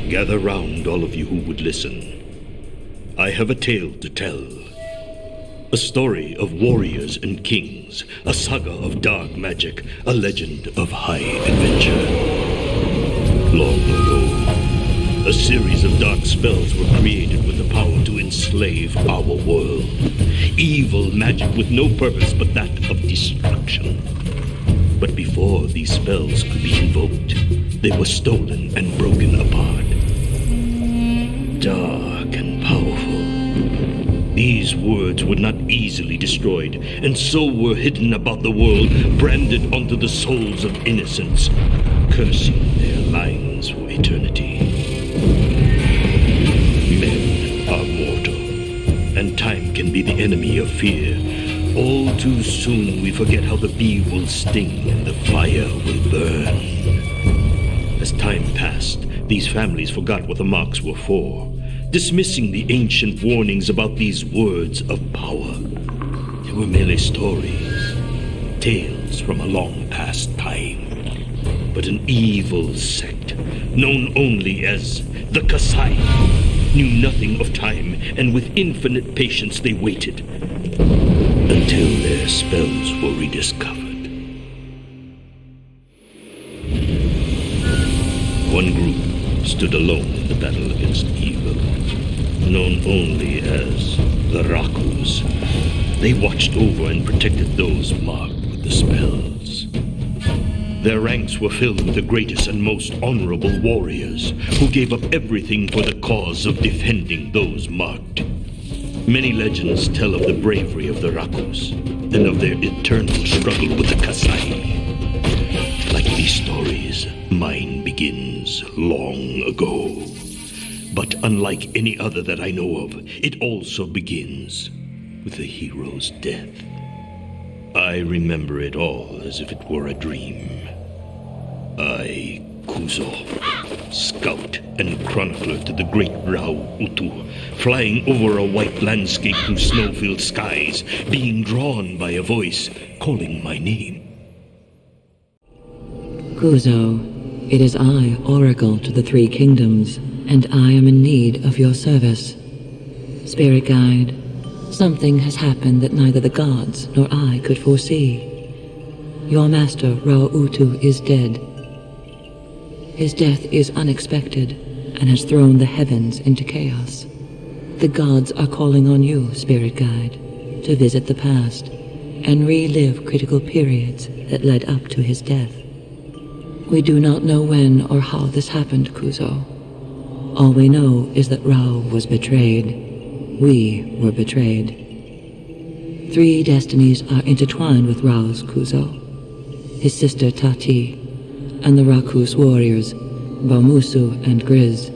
Gather round, all of you who would listen. I have a tale to tell. A story of warriors and kings, a saga of dark magic, a legend of high adventure. Long ago, a series of dark spells were created with the power to enslave our world. Evil magic with no purpose but that of destruction. But before these spells could be invoked, they were stolen and broken apart. Dark and powerful. These words were not easily destroyed, and so were hidden about the world, branded onto the souls of innocents, cursing their lives for eternity. Men are mortal, and time can be the enemy of fear. All too soon we forget how the bee will sting and the fire will burn. As time passed, these families forgot what the marks were for, dismissing the ancient warnings about these words of power. They were merely stories, tales from a long past time. But an evil sect, known only as the Kasai, knew nothing of time, and with infinite patience they waited until their spells were rediscovered. One group stood alone in the battle against evil, known only as the Rakus. They watched over and protected those marked with the spells. Their ranks were filled with the greatest and most honorable warriors who gave up everything for the cause of defending those marked. Many legends tell of the bravery of the Rakus and of their eternal struggle with the Kasai. Like these stories, mine begins long ago. But unlike any other that I know of, it also begins with the hero's death. I remember it all as if it were a dream. I, Kuzo, scout and chronicler to the great Rao Utu, flying over a white landscape through snow-filled skies, being drawn by a voice calling my name. Kuzo, it is I, Oracle to the Three Kingdoms, and I am in need of your service. Spirit Guide, something has happened that neither the gods nor I could foresee. Your master, Rao Utu, is dead. His death is unexpected and has thrown the heavens into chaos. The gods are calling on you, Spirit Guide, to visit the past and relive critical periods that led up to his death. We do not know when or how this happened, Kuzo. All we know is that Rao was betrayed. We were betrayed. 3 destinies are intertwined with Rao's, Kuzo. His sister Tati, and the Rakus warriors, Bamusu and Grizz.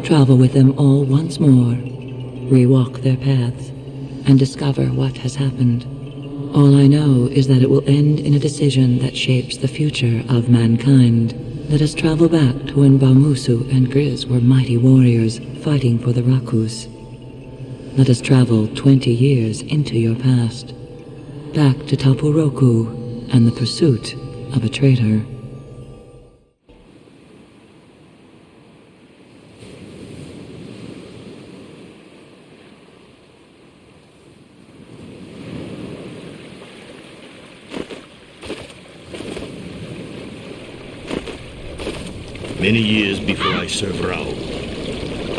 Travel with them all once more, rewalk their paths, and discover what has happened. All I know is that it will end in a decision that shapes the future of mankind. Let us travel back to when Bamusu and Grizz were mighty warriors fighting for the Rakus. Let us travel 20 years into your past, back to Tapuroku and the pursuit of a traitor. Many years before I served Rao,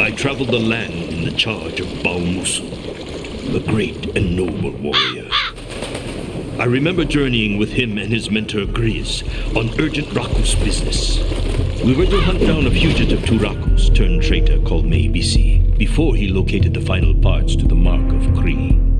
I traveled the land in the charge of Baumusu, a great and noble warrior. I remember journeying with him and his mentor Grizz on urgent Rakus business. We were to hunt down a fugitive Turakus turned traitor called Meibisi before he located the final parts to the Mark of Kree.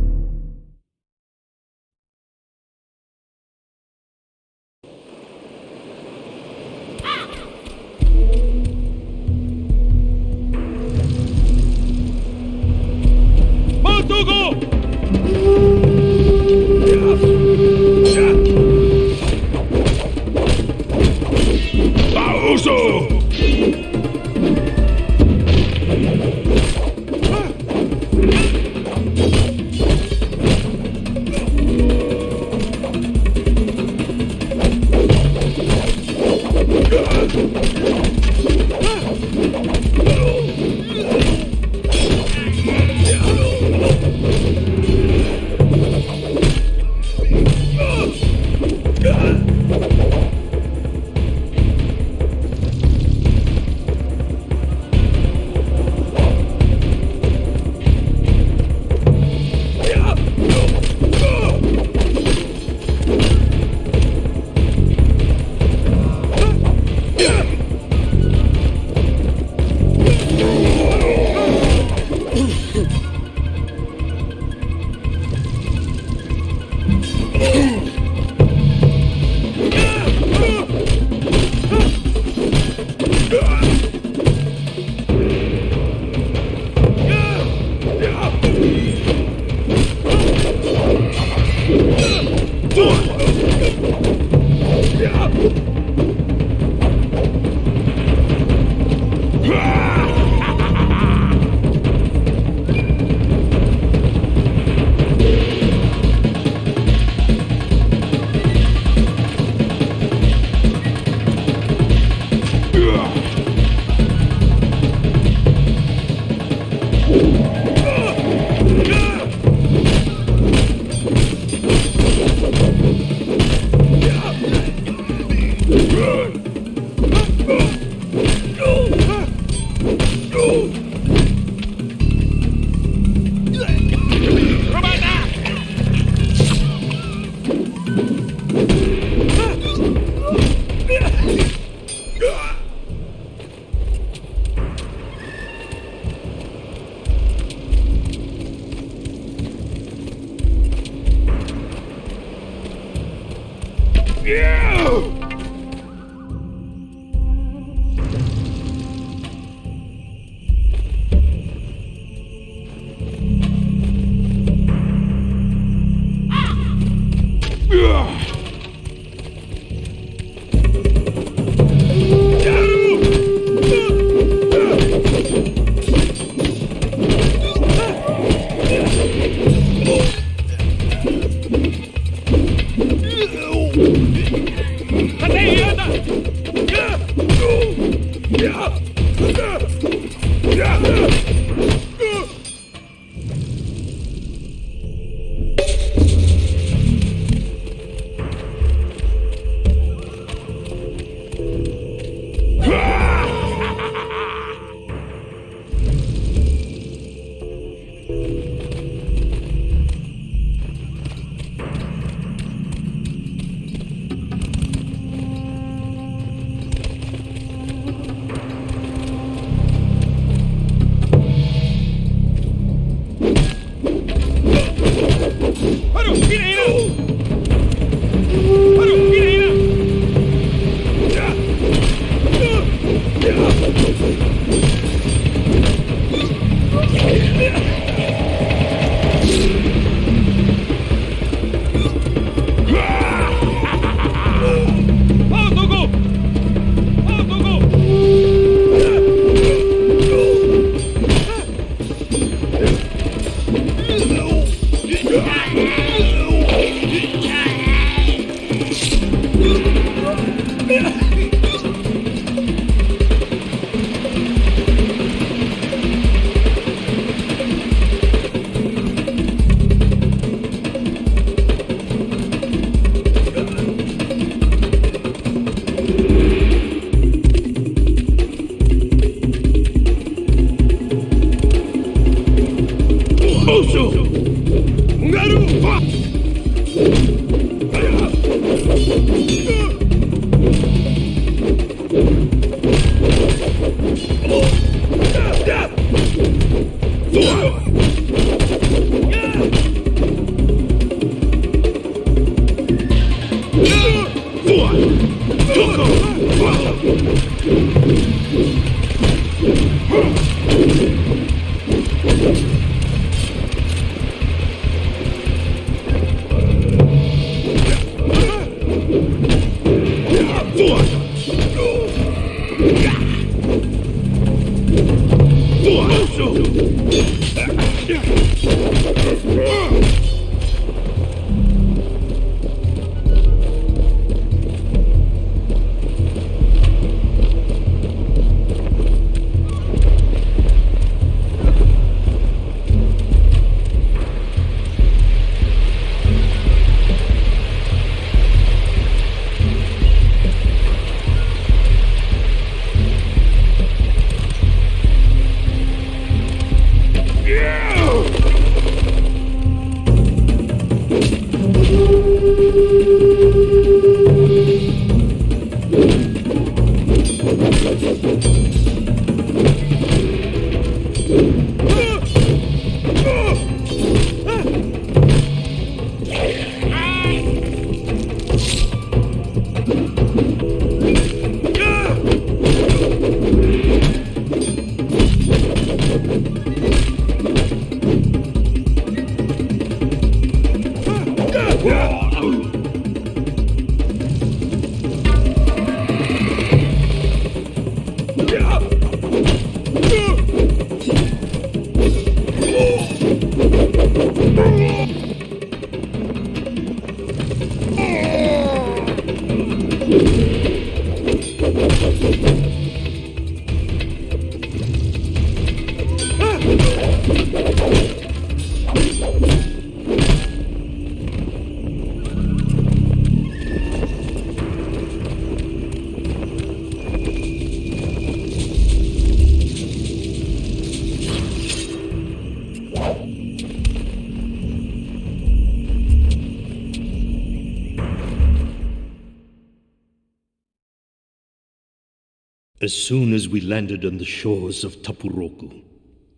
As soon as we landed on the shores of Tapuroku,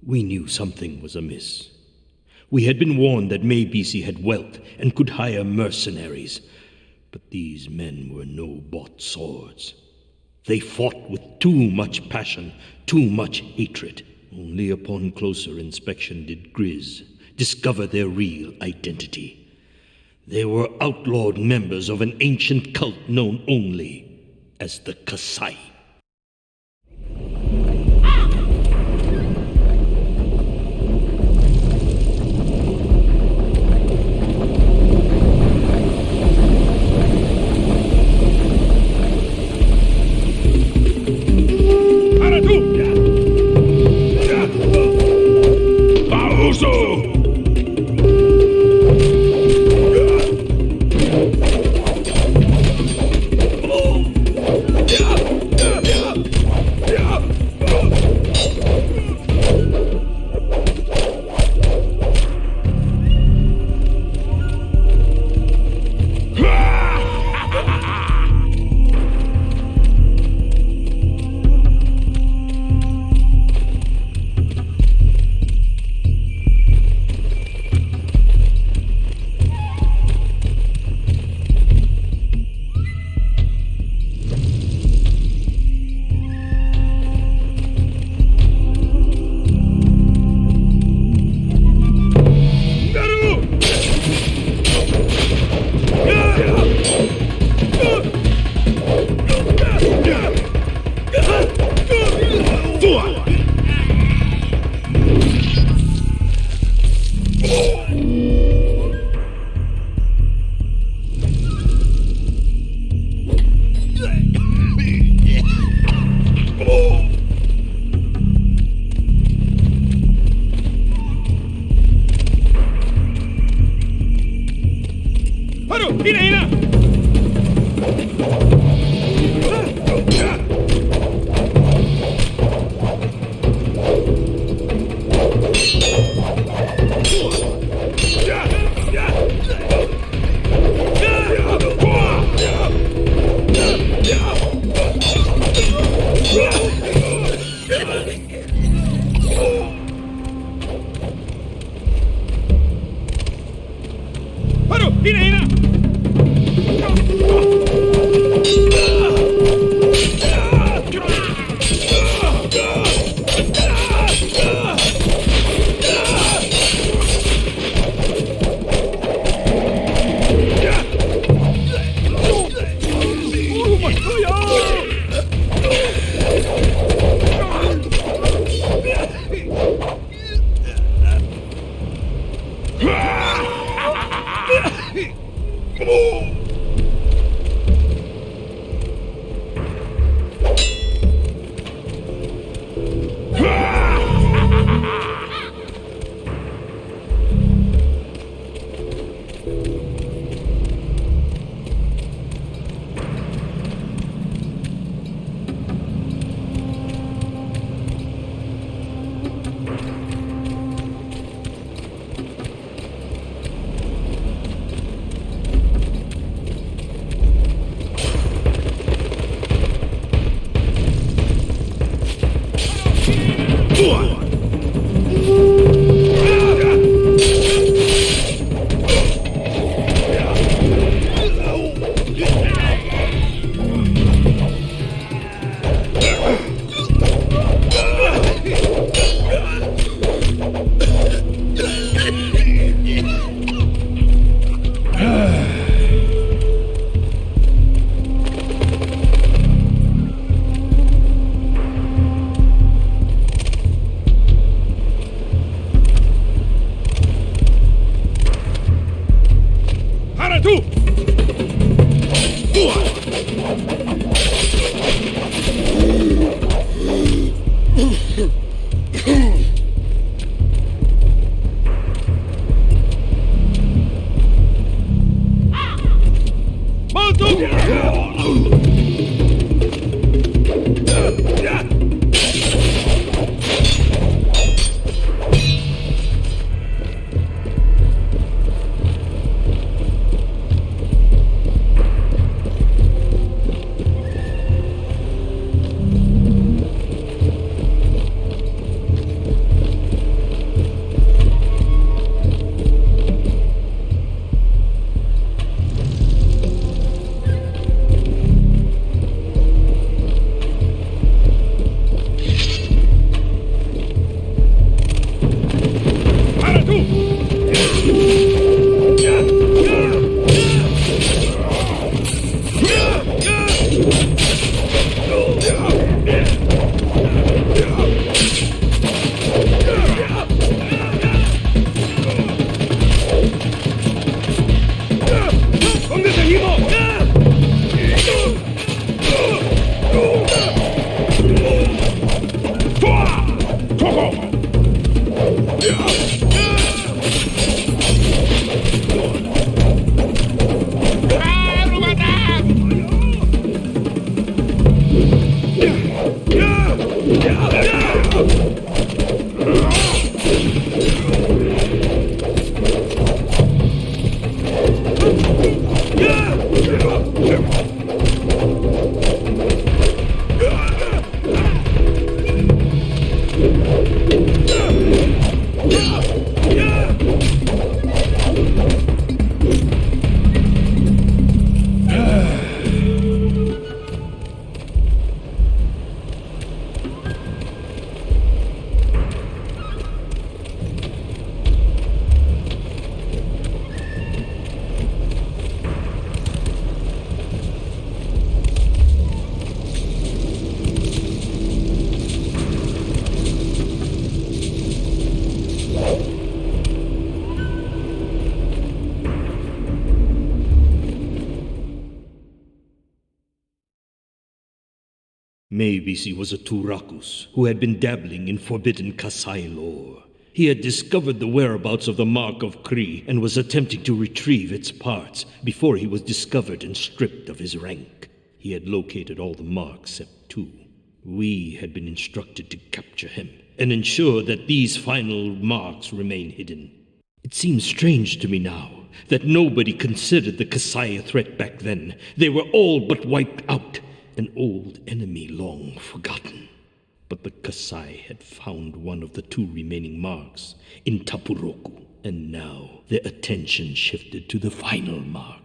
we knew something was amiss. We had been warned that May BC had wealth and could hire mercenaries, but these men were no bought swords. They fought with too much passion, too much hatred. Only upon closer inspection did Grizz discover their real identity. They were outlawed members of an ancient cult known only as the Kasai. Maybe he was a Turakus who had been dabbling in forbidden Kasai lore. He had discovered the whereabouts of the Mark of Kree and was attempting to retrieve its parts before he was discovered and stripped of his rank. He had located all the marks except 2. We had been instructed to capture him and ensure that these final marks remain hidden. It seems strange to me now that nobody considered the Kasai a threat back then. They were all but wiped out, an old enemy long forgotten. But the Kasai had found one of the 2 remaining marks in Tapuroku, and now their attention shifted to the final mark.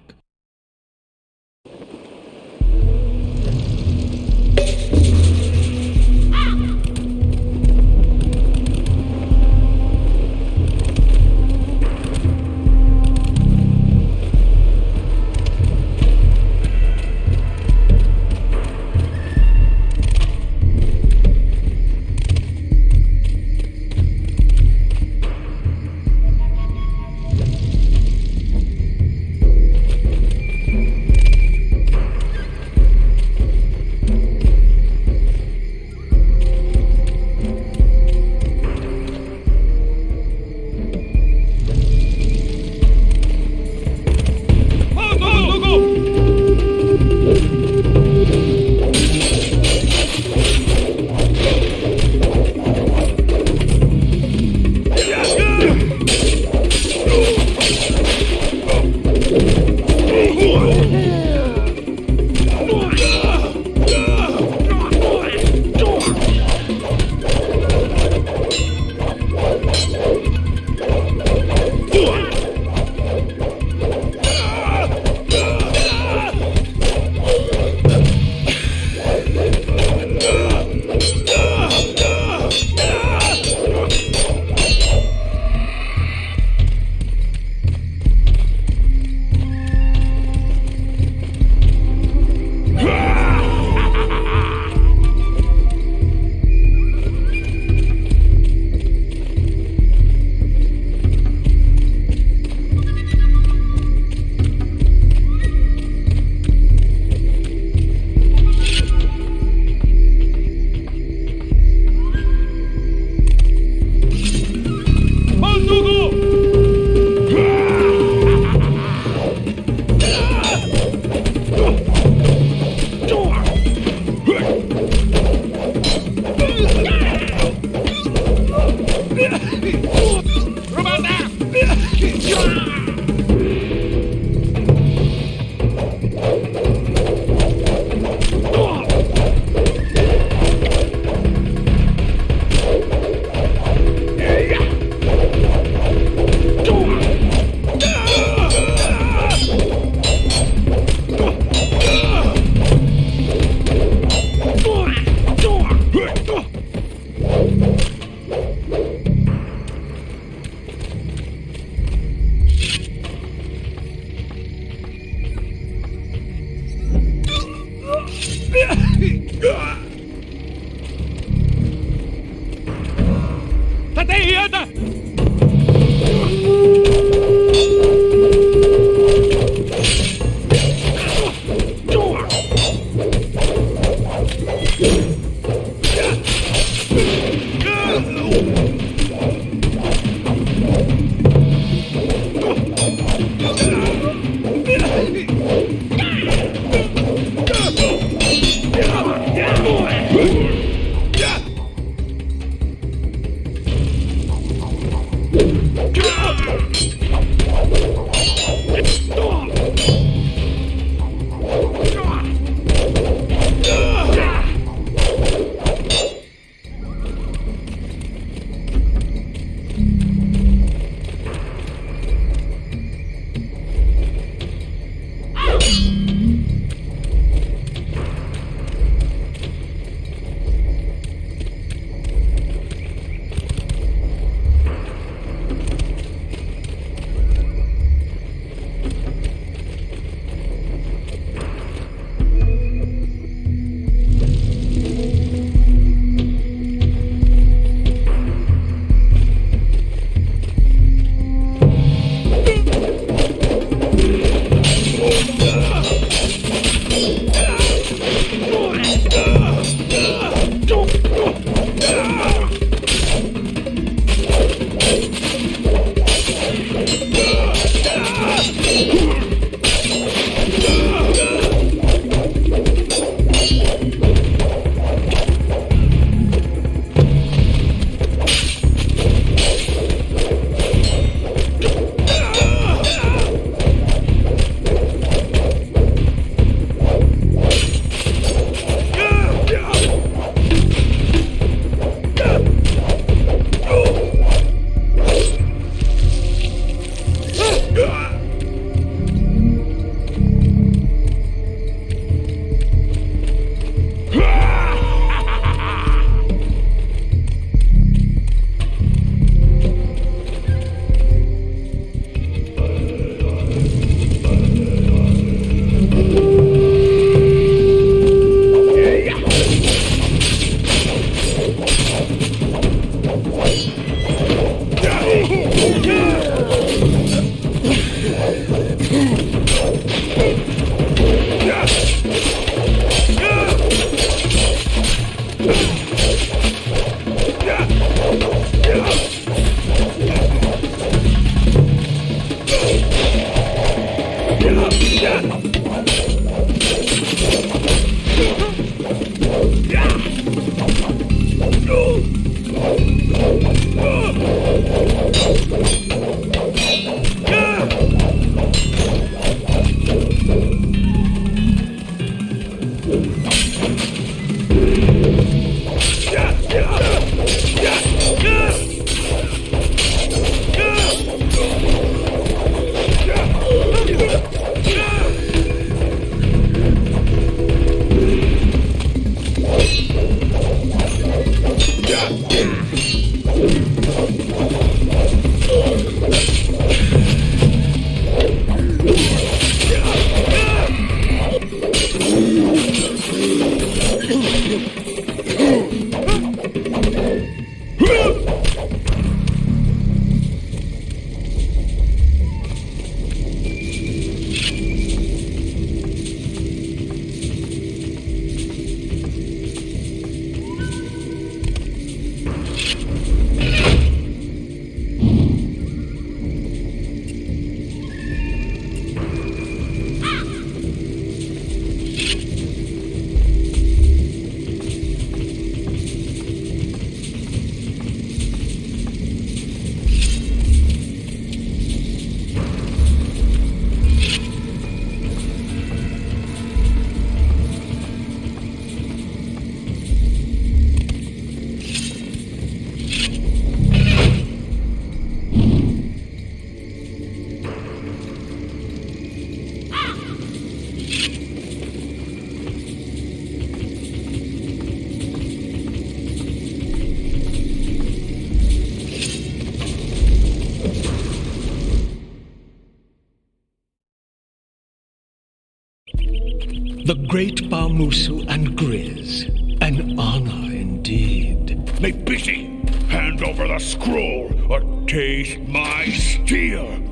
the great Bamusu and Grizz. An honor indeed. Make busy! Hand over the scroll, or taste my steel!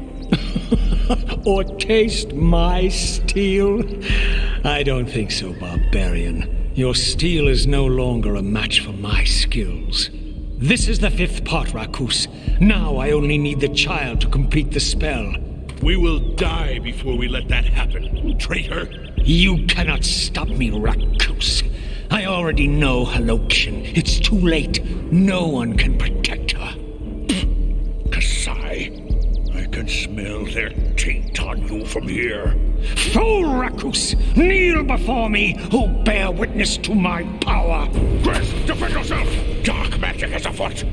Or taste my steel? I don't think so, barbarian. Your steel is no longer a match for my skills. This is the 5th part, Rakus. Now I only need the child to complete the spell. We will die before we let that happen, traitor! You cannot stop me, Rakus. I already know her location. It's too late. No one can protect her. Kasai, I can smell their taint on you from here. Fool, Rakus! Kneel before me, who bear witness to my power! Grizz, defend yourself! Dark magic is afoot!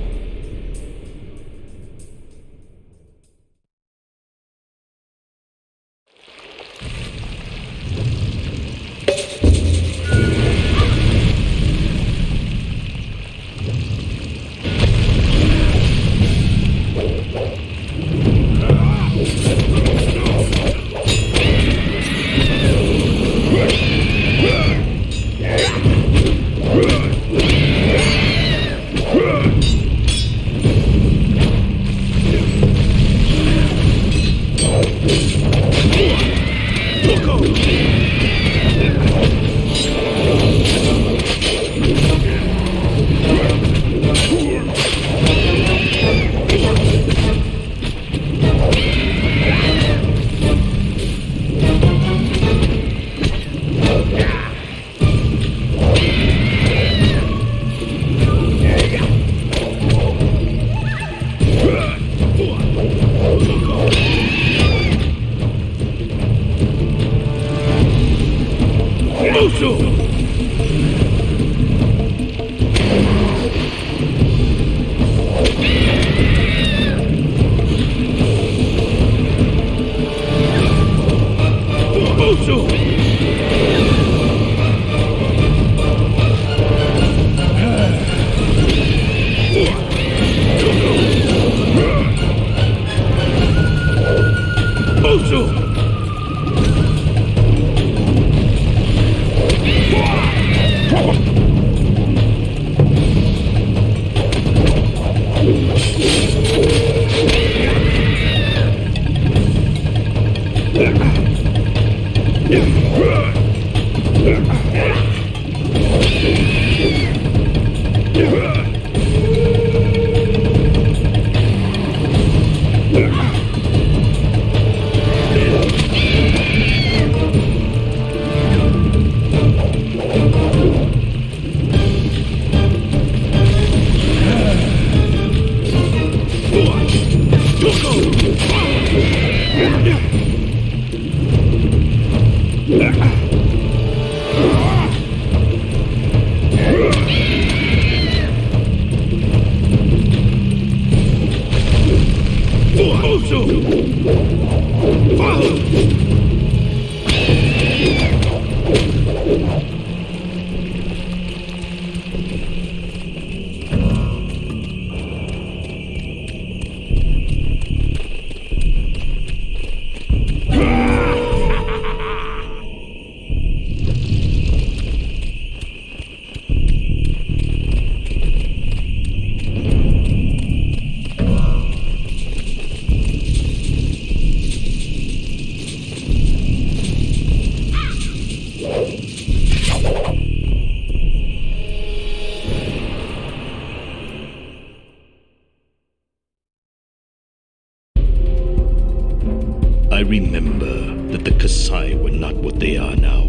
I remember that the Kasai were not what they are now.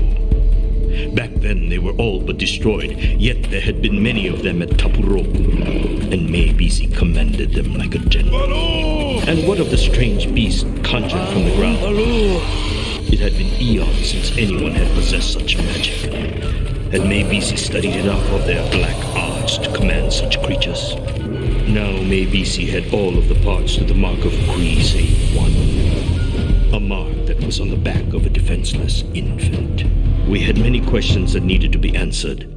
Back then they were all but destroyed, yet there had been many of them at Tapuroku, and Meibisi commanded them like a general. And what of the strange beast conjured from the ground? It had been eons since anyone had possessed such magic. Had Meibisi studied enough of their black arts to command such creatures? Now Meibisi had all of the parts to the mark of Kui save one. A mark that was on the back of a defenseless infant. We had many questions that needed to be answered,